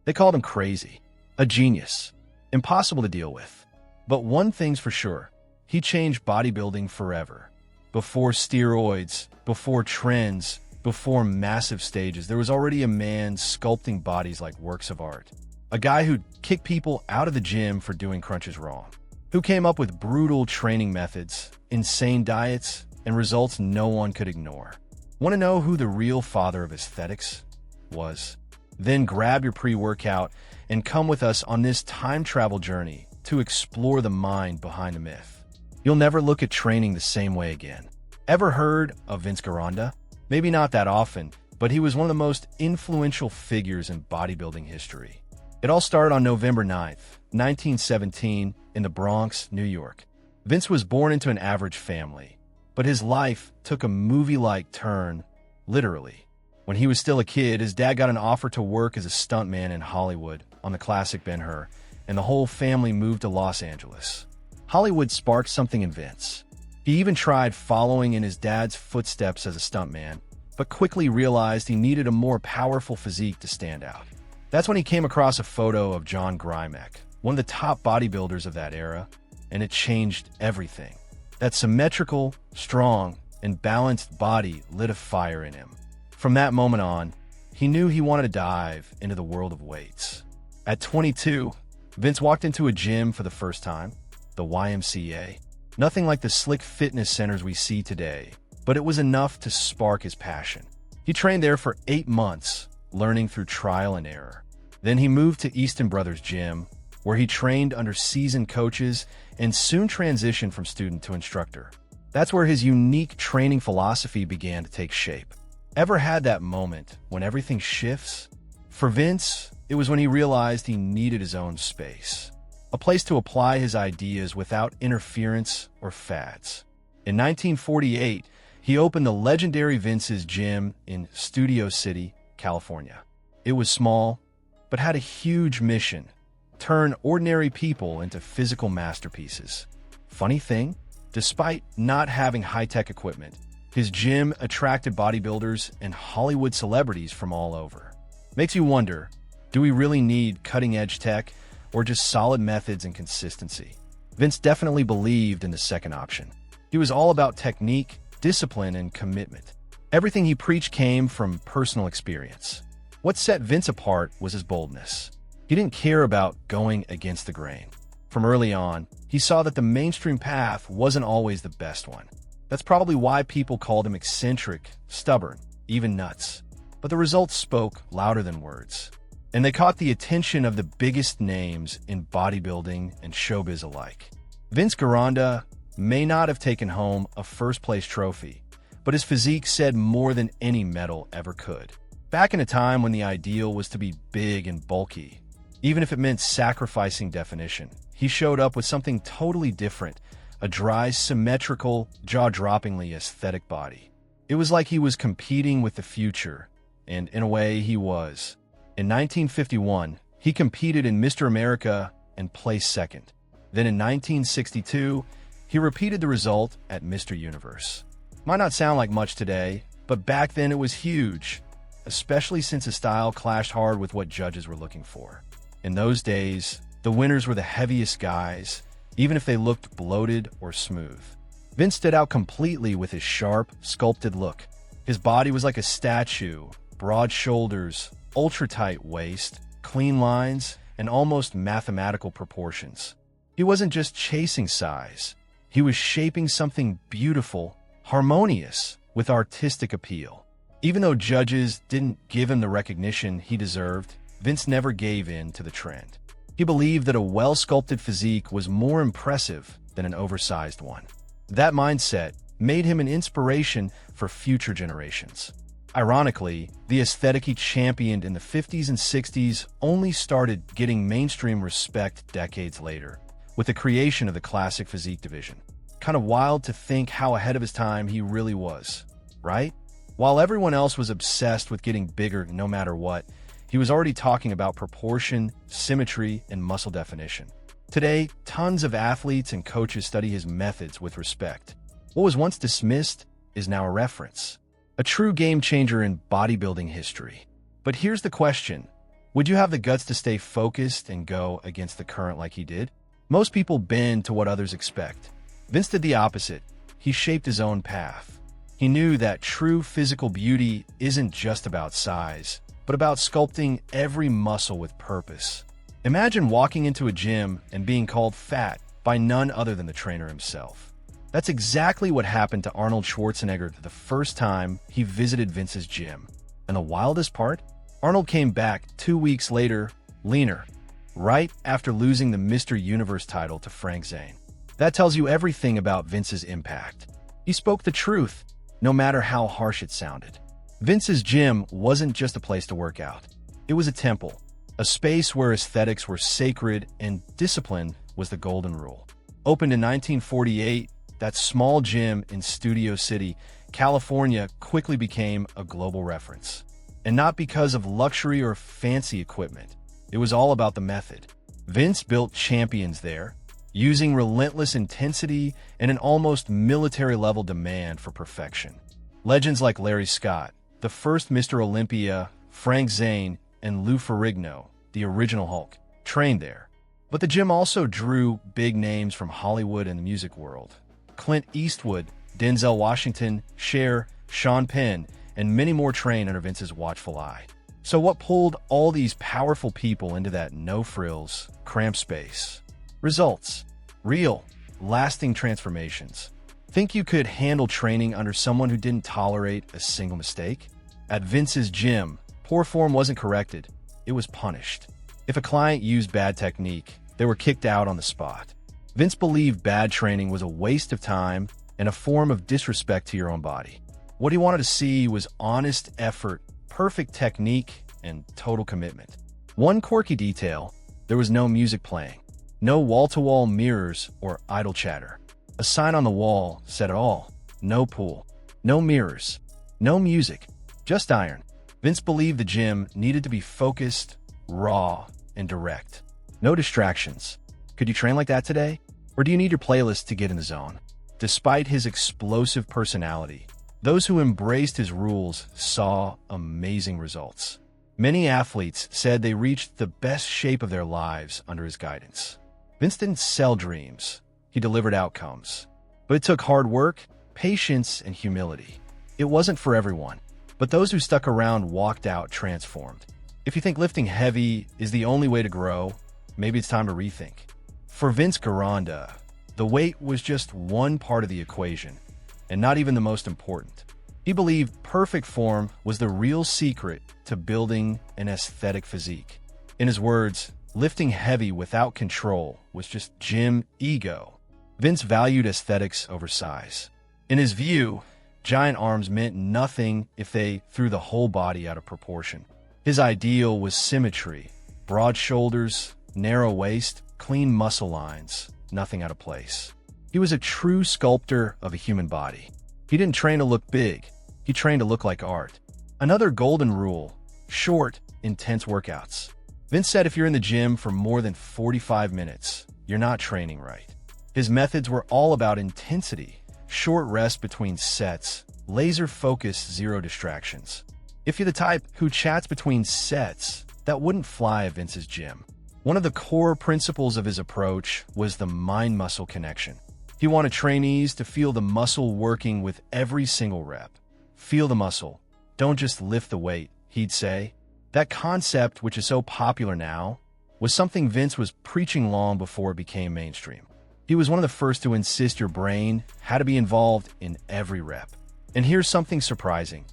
They called him crazy, a genius, impossible to deal with. But one thing's for sure, he changed bodybuilding forever. Before steroids, before trends, before massive stages, there was already a man sculpting bodies like works of art. A guy who'd kick people out of the gym for doing crunches wrong. Who came up with brutal training methods, insane diets, and results no one could ignore. Want to know who the real father of aesthetics was? Then grab your pre-workout and come with us on this time travel journey to explore the mind behind the myth. You'll never look at training the same way again. Ever heard of Vince Gironda? Maybe not that often, but he was one of the most influential figures in bodybuilding history. It all started on November 9th, 1917, in the Bronx, New York. Vince was born into an average family, but his life took a movie-like turn, literally. When he was still a kid, his dad got an offer to work as a stuntman in Hollywood on the classic Ben-Hur, and the whole family moved to Los Angeles. Hollywood sparked something in Vince. He even tried following in his dad's footsteps as a stuntman, but quickly realized he needed a more powerful physique to stand out. That's when he came across a photo of John Grimek, one of the top bodybuilders of that era, and it changed everything. That symmetrical, strong, and balanced body lit a fire in him. From that moment on, he knew he wanted to dive into the world of weights. At 22, Vince walked into a gym for the first time, the YMCA. Nothing like the slick fitness centers we see today, but it was enough to spark his passion. He trained there for 8 months, learning through trial and error. Then he moved to Easton Brothers Gym, where he trained under seasoned coaches and soon transitioned from student to instructor. That's where his unique training philosophy began to take shape. Ever had that moment when everything shifts? For Vince, it was when he realized he needed his own space. A place to apply his ideas without interference or fads. In 1948, he opened the legendary Vince's Gym in Studio City, California. It was small, but had a huge mission: turn ordinary people into physical masterpieces. Funny thing, despite not having high-tech equipment, his gym attracted bodybuilders and Hollywood celebrities from all over. Makes you wonder, do we really need cutting-edge tech or just solid methods and consistency? Vince definitely believed in the second option. He was all about technique, discipline, and commitment. Everything he preached came from personal experience. What set Vince apart was his boldness. He didn't care about going against the grain. From early on, he saw that the mainstream path wasn't always the best one. That's probably why people called him eccentric, stubborn, even nuts. But the results spoke louder than words. And they caught the attention of the biggest names in bodybuilding and showbiz alike. Vince Gironda may not have taken home a first-place trophy, but his physique said more than any medal ever could. Back in a time when the ideal was to be big and bulky, even if it meant sacrificing definition, he showed up with something totally different: a dry, symmetrical, jaw-droppingly aesthetic body. It was like he was competing with the future, and in a way, he was. In 1951, he competed in Mr. America and placed second. Then in 1962, he repeated the result at Mr. Universe. Might not sound like much today, but back then it was huge, especially since his style clashed hard with what judges were looking for. In those days, the winners were the heaviest guys, even if they looked bloated or smooth. Vince stood out completely with his sharp, sculpted look. His body was like a statue: broad shoulders, ultra-tight waist, clean lines, and almost mathematical proportions. He wasn't just chasing size. He was shaping something beautiful, harmonious, with artistic appeal. Even though judges didn't give him the recognition he deserved, Vince never gave in to the trend. He believed that a well-sculpted physique was more impressive than an oversized one. That mindset made him an inspiration for future generations. Ironically, the aesthetic he championed in the 50s and 60s only started getting mainstream respect decades later, with the creation of the classic physique division. Kind of wild to think how ahead of his time he really was, right? While everyone else was obsessed with getting bigger no matter what, he was already talking about proportion, symmetry, and muscle definition. Today, tons of athletes and coaches study his methods with respect. What was once dismissed is now a reference. A true game changer in bodybuilding history. But here's the question: Would you have the guts to stay focused and go against the current like he did? Most people bend to what others expect. Vince did the opposite. He shaped his own path. He knew that true physical beauty isn't just about size, but about sculpting every muscle with purpose. Imagine walking into a gym and being called fat by none other than the trainer himself. That's exactly what happened to Arnold Schwarzenegger the first time he visited Vince's gym. And the wildest part? Arnold came back 2 weeks later, leaner, right after losing the Mr. Universe title to Frank Zane. That tells you everything about Vince's impact. He spoke the truth, no matter how harsh it sounded. Vince's gym wasn't just a place to work out. It was a temple, a space where aesthetics were sacred and discipline was the golden rule. Opened in 1948, that small gym in Studio City, California quickly became a global reference. And not because of luxury or fancy equipment. It was all about the method. Vince built champions there, using relentless intensity and an almost military-level demand for perfection. Legends like Larry Scott, the first Mr. Olympia, Frank Zane, and Lou Ferrigno, the original Hulk, trained there. But the gym also drew big names from Hollywood and the music world. Clint Eastwood, Denzel Washington, Cher, Sean Penn, and many more trained under Vince's watchful eye. So what pulled all these powerful people into that no-frills, cramped space? Results. Real, lasting transformations. Think you could handle training under someone who didn't tolerate a single mistake? At Vince's gym, poor form wasn't corrected, it was punished. If a client used bad technique, they were kicked out on the spot. Vince believed bad training was a waste of time and a form of disrespect to your own body. What he wanted to see was honest effort, perfect technique, and total commitment. One quirky detail, there was no music playing, no wall-to-wall mirrors or idle chatter. A sign on the wall said it all. No pool, no mirrors, no music, just iron. Vince believed the gym needed to be focused, raw, and direct. No distractions. Could you train like that today? Or do you need your playlist to get in the zone? Despite his explosive personality, those who embraced his rules saw amazing results. Many athletes said they reached the best shape of their lives under his guidance. Vince didn't sell dreams, he delivered outcomes. But it took hard work, patience, and humility. It wasn't for everyone, but those who stuck around walked out transformed. If you think lifting heavy is the only way to grow, maybe it's time to rethink. For Vince Gironda, the weight was just one part of the equation, and not even the most important. He believed perfect form was the real secret to building an aesthetic physique. In his words, lifting heavy without control was just gym ego. Vince valued aesthetics over size. In his view, giant arms meant nothing if they threw the whole body out of proportion. His ideal was symmetry, broad shoulders, narrow waist, clean muscle lines, nothing out of place. He was a true sculptor of a human body. He didn't train to look big, he trained to look like art. Another golden rule, short, intense workouts. Vince said if you're in the gym for more than 45 minutes, you're not training right. His methods were all about intensity, short rest between sets, laser focus, zero distractions. If you're the type who chats between sets, that wouldn't fly at Vince's gym. One of the core principles of his approach was the mind-muscle connection. He wanted trainees to feel the muscle working with every single rep. Feel the muscle. Don't just lift the weight, he'd say. That concept, which is so popular now, was something Vince was preaching long before it became mainstream. He was one of the first to insist your brain had to be involved in every rep. And here's something surprising.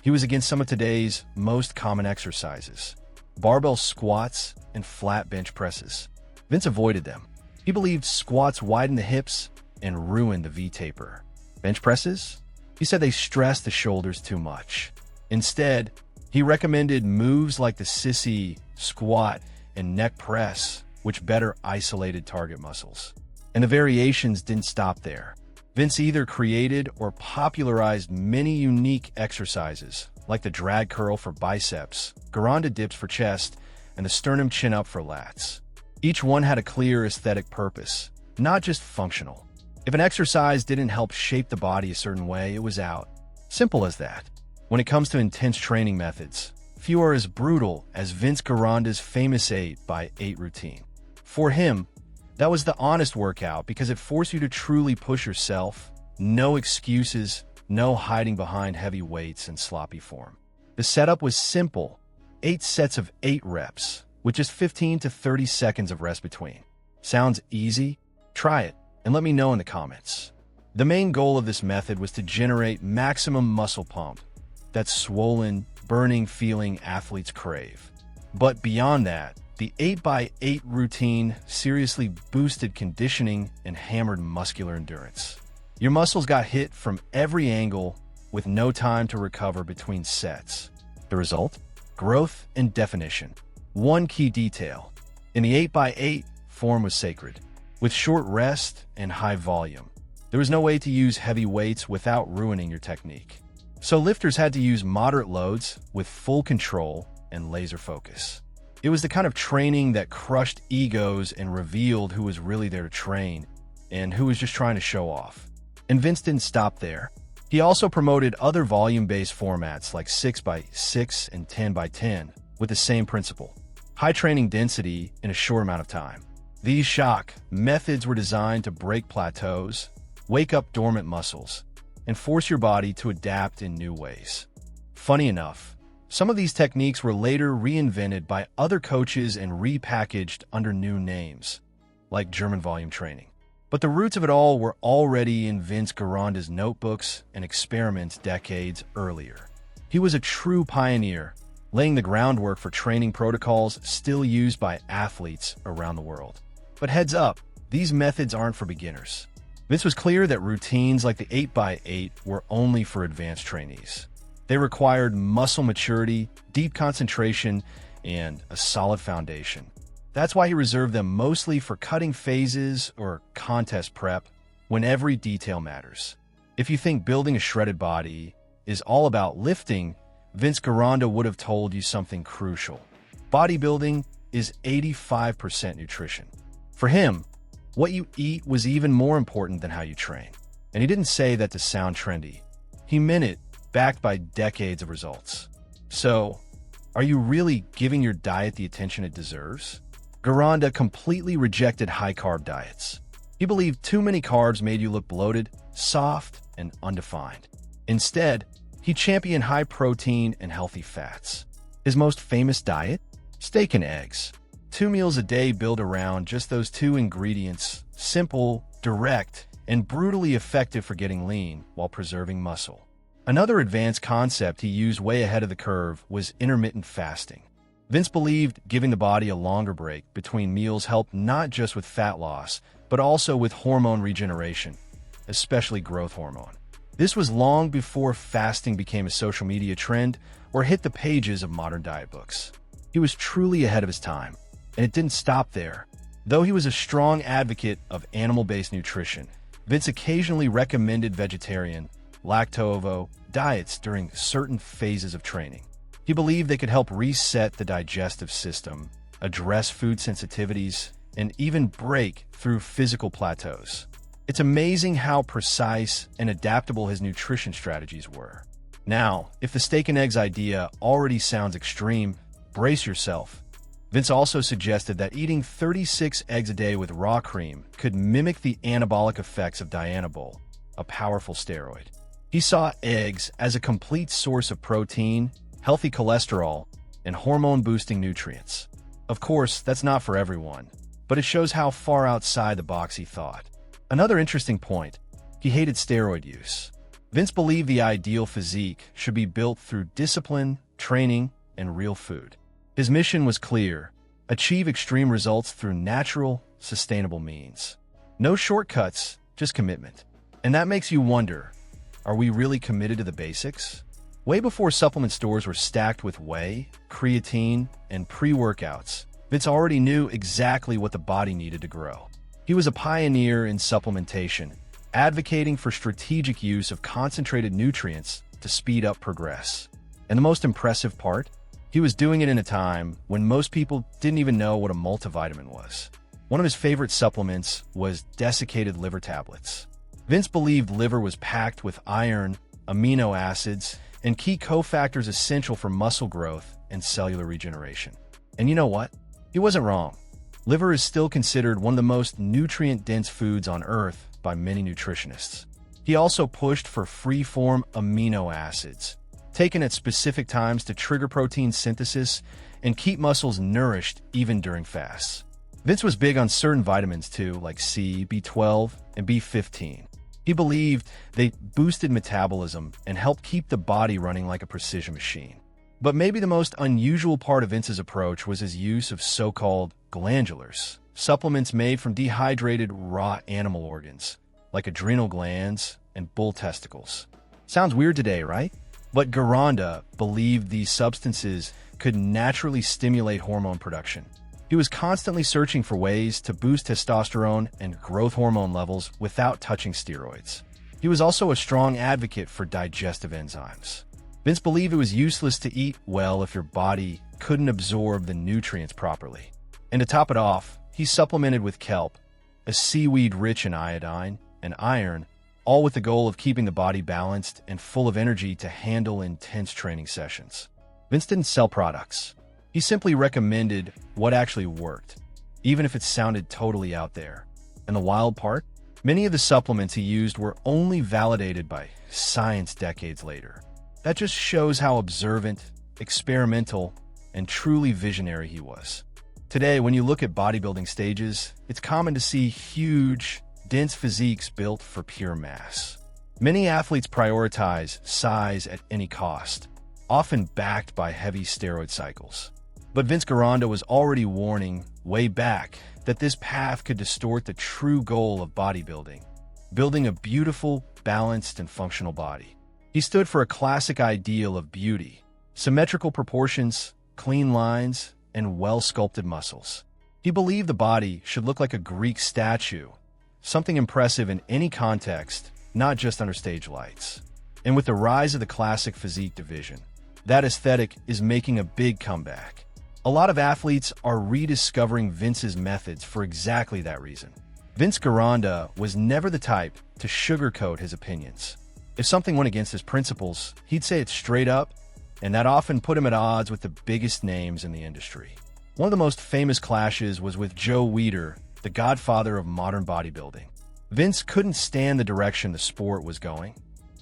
He was against some of today's most common exercises. Barbell squats and flat bench presses. Vince avoided them. He believed squats widened the hips and ruined the V-taper. Bench presses? He said they stressed the shoulders too much. Instead, he recommended moves like the sissy, squat, and neck press, which better isolated target muscles. And the variations didn't stop there. Vince either created or popularized many unique exercises, like the drag curl for biceps, Gironda dips for chest, and the sternum chin-up for lats. Each one had a clear aesthetic purpose, not just functional. If an exercise didn't help shape the body a certain way, it was out. Simple as that. When it comes to intense training methods, few are as brutal as Vince Gironda's famous 8x8 routine. For him, that was the honest workout because it forced you to truly push yourself. No excuses, no hiding behind heavy weights and sloppy form. The setup was simple: 8 sets of 8 reps, with just 15 to 30 seconds of rest between. Sounds easy? Try it and let me know in the comments. The main goal of this method was to generate maximum muscle pump, that swollen, burning feeling athletes crave. But beyond that, the 8x8 routine seriously boosted conditioning and hammered muscular endurance. Your muscles got hit from every angle with no time to recover between sets. The result? Growth and definition. One key detail: in the 8x8, form was sacred. With short rest and high volume, there was no way to use heavy weights without ruining your technique. So lifters had to use moderate loads with full control and laser focus. It was the kind of training that crushed egos and revealed who was really there to train and who was just trying to show off. And Vince didn't stop there. He also promoted other volume-based formats like 6x6 and 10x10 with the same principle: high training density in a short amount of time. These shock methods were designed to break plateaus, wake up dormant muscles, and force your body to adapt in new ways. Funny enough, some of these techniques were later reinvented by other coaches and repackaged under new names, like German volume training. But the roots of it all were already in Vince Gironda's notebooks and experiments decades earlier. He was a true pioneer, laying the groundwork for training protocols still used by athletes around the world. But heads up, these methods aren't for beginners. Vince was clear that routines like the 8x8 were only for advanced trainees. They required muscle maturity, deep concentration, and a solid foundation. That's why he reserved them mostly for cutting phases or contest prep, when every detail matters. If you think building a shredded body is all about lifting, Vince Gironda would have told you something crucial. Bodybuilding is 85% nutrition. For him, what you eat was even more important than how you train. And he didn't say that to sound trendy. He meant it, backed by decades of results. So, are you really giving your diet the attention it deserves? Gironda completely rejected high-carb diets. He believed too many carbs made you look bloated, soft, and undefined. Instead, he championed high-protein and healthy fats. His most famous diet? Steak and eggs. 2 meals a day built around just those 2 ingredients: simple, direct, and brutally effective for getting lean while preserving muscle. Another advanced concept he used way ahead of the curve was intermittent fasting. Vince believed giving the body a longer break between meals helped not just with fat loss, but also with hormone regeneration, especially growth hormone. This was long before fasting became a social media trend or hit the pages of modern diet books. He was truly ahead of his time. And it didn't stop there. Though he was a strong advocate of animal-based nutrition, Vince occasionally recommended vegetarian, lacto-ovo diets during certain phases of training. He believed they could help reset the digestive system, address food sensitivities, and even break through physical plateaus. It's amazing how precise and adaptable his nutrition strategies were. Now, if the steak and eggs idea already sounds extreme, brace yourself. Vince also suggested that eating 36 eggs a day with raw cream could mimic the anabolic effects of Dianabol, a powerful steroid. He saw eggs as a complete source of protein, healthy cholesterol, and hormone-boosting nutrients. Of course, that's not for everyone, but it shows how far outside the box he thought. Another interesting point: he hated steroid use. Vince believed the ideal physique should be built through discipline, training, and real food. His mission was clear: achieve extreme results through natural, sustainable means. No shortcuts, just commitment. And that makes you wonder, are we really committed to the basics? Way before supplement stores were stacked with whey, creatine, and pre-workouts, Vince already knew exactly what the body needed to grow. He was a pioneer in supplementation, advocating for strategic use of concentrated nutrients to speed up progress. And the most impressive part? He was doing it in a time when most people didn't even know what a multivitamin was. One of his favorite supplements was desiccated liver tablets. Vince believed liver was packed with iron, amino acids, and key cofactors essential for muscle growth and cellular regeneration. And you know what? He wasn't wrong. Liver is still considered one of the most nutrient-dense foods on Earth by many nutritionists. He also pushed for free-form amino acids, taken at specific times to trigger protein synthesis and keep muscles nourished even during fasts. Vince was big on certain vitamins too, like C, B12, and B15. He believed they boosted metabolism and helped keep the body running like a precision machine. But maybe the most unusual part of Vince's approach was his use of so-called glandulars, supplements made from dehydrated raw animal organs, like adrenal glands and bull testicles. Sounds weird today, right? But Gironda believed these substances could naturally stimulate hormone production. He was constantly searching for ways to boost testosterone and growth hormone levels without touching steroids. He was also a strong advocate for digestive enzymes. Vince believed it was useless to eat well if your body couldn't absorb the nutrients properly. And to top it off, he supplemented with kelp, a seaweed rich in iodine and iron, all with the goal of keeping the body balanced and full of energy to handle intense training sessions. Vince didn't sell products. He simply recommended what actually worked, even if it sounded totally out there. And the wild part? Many of the supplements he used were only validated by science decades later. That just shows how observant, experimental, and truly visionary he was. Today, when you look at bodybuilding stages, it's common to see huge, dense physiques built for pure mass. Many athletes prioritize size at any cost, often backed by heavy steroid cycles. But Vince Gironda was already warning way back that this path could distort the true goal of bodybuilding, building a beautiful, balanced, and functional body. He stood for a classic ideal of beauty, symmetrical proportions, clean lines, and well-sculpted muscles. He believed the body should look like a Greek statue, something impressive in any context, not just under stage lights. And with the rise of the classic physique division, that aesthetic is making a big comeback. A lot of athletes are rediscovering Vince's methods for exactly that reason. Vince Gironda was never the type to sugarcoat his opinions. If something went against his principles, he'd say it straight up, and that often put him at odds with the biggest names in the industry. One of the most famous clashes was with Joe Weider, the godfather of modern bodybuilding. Vince couldn't stand the direction the sport was going,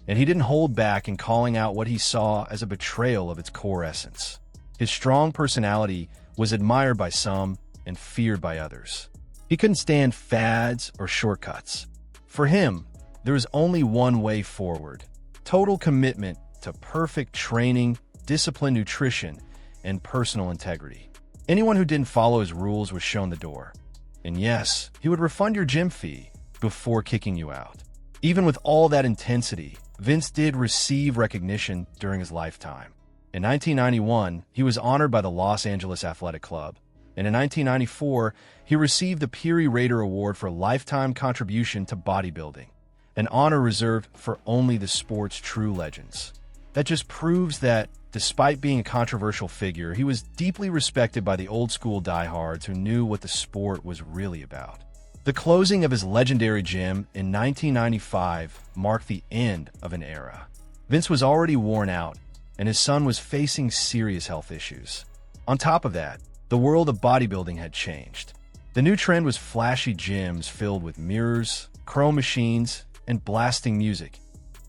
and he didn't hold back in calling out what he saw as a betrayal of its core essence. His strong personality was admired by some and feared by others. He couldn't stand fads or shortcuts. For him, there was only one way forward: total commitment to perfect training, disciplined nutrition, and personal integrity. Anyone who didn't follow his rules was shown the door. And yes, he would refund your gym fee before kicking you out. Even with all that intensity, Vince did receive recognition during his lifetime. In 1991, he was honored by the Los Angeles Athletic Club, and in 1994, he received the Peary Rader Award for lifetime contribution to bodybuilding, an honor reserved for only the sport's true legends. That just proves that, despite being a controversial figure, he was deeply respected by the old-school diehards who knew what the sport was really about. The closing of his legendary gym in 1995 marked the end of an era. Vince was already worn out, and his son was facing serious health issues. On top of that, the world of bodybuilding had changed. The new trend was flashy gyms filled with mirrors, chrome machines, and blasting music,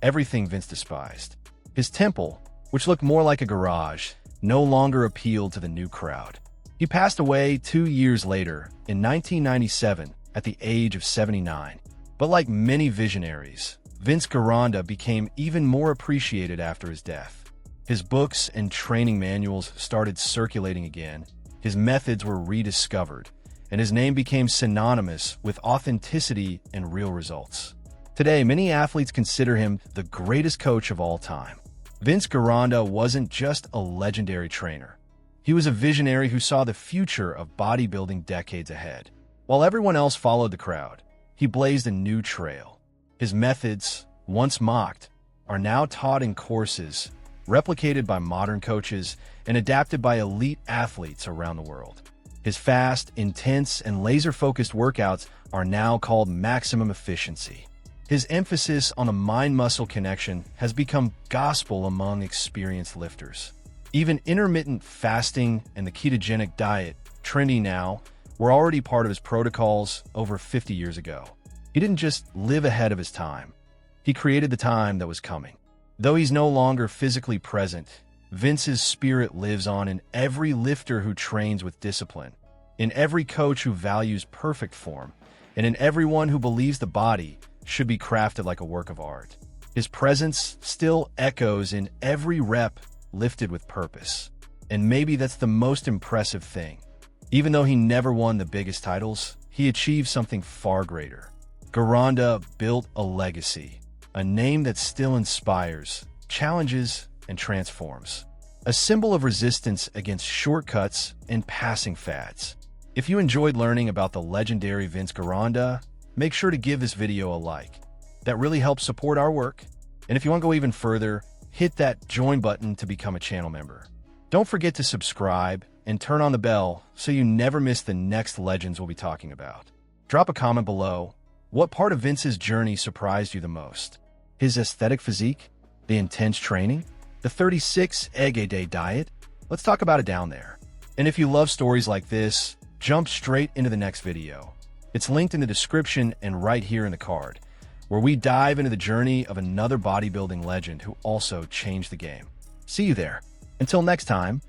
everything Vince despised. His temple, which looked more like a garage, no longer appealed to the new crowd. He passed away 2 years later, in 1997, at the age of 79. But like many visionaries, Vince Gironda became even more appreciated after his death. His books and training manuals started circulating again, his methods were rediscovered, and his name became synonymous with authenticity and real results. Today, many athletes consider him the greatest coach of all time. Vince Gironda wasn't just a legendary trainer. He was a visionary who saw the future of bodybuilding decades ahead. While everyone else followed the crowd, he blazed a new trail. His methods, once mocked, are now taught in courses, replicated by modern coaches, and adapted by elite athletes around the world. His fast, intense, and laser-focused workouts are now called maximum efficiency. His emphasis on a mind-muscle connection has become gospel among experienced lifters. Even intermittent fasting and the ketogenic diet, trendy now, were already part of his protocols over 50 years ago. He didn't just live ahead of his time. He created the time that was coming. Though he's no longer physically present, Vince's spirit lives on in every lifter who trains with discipline, in every coach who values perfect form, and in everyone who believes the body should be crafted like a work of art. His presence still echoes in every rep lifted with purpose. And maybe that's the most impressive thing. Even though he never won the biggest titles, he achieved something far greater. Gironda built a legacy, a name that still inspires, challenges, and transforms. A symbol of resistance against shortcuts and passing fads. If you enjoyed learning about the legendary Vince Gironda, make sure to give this video a like. That really helps support our work. And if you want to go even further, hit that join button to become a channel member. Don't forget to subscribe and turn on the bell so you never miss the next legends we'll be talking about. Drop a comment below. What part of Vince's journey surprised you the most? His aesthetic physique? The intense training? The 36 egg a day diet? Let's talk about it down there. And if you love stories like this, jump straight into the next video. It's linked in the description and right here in the card, where we dive into the journey of another bodybuilding legend who also changed the game. See you there. Until next time,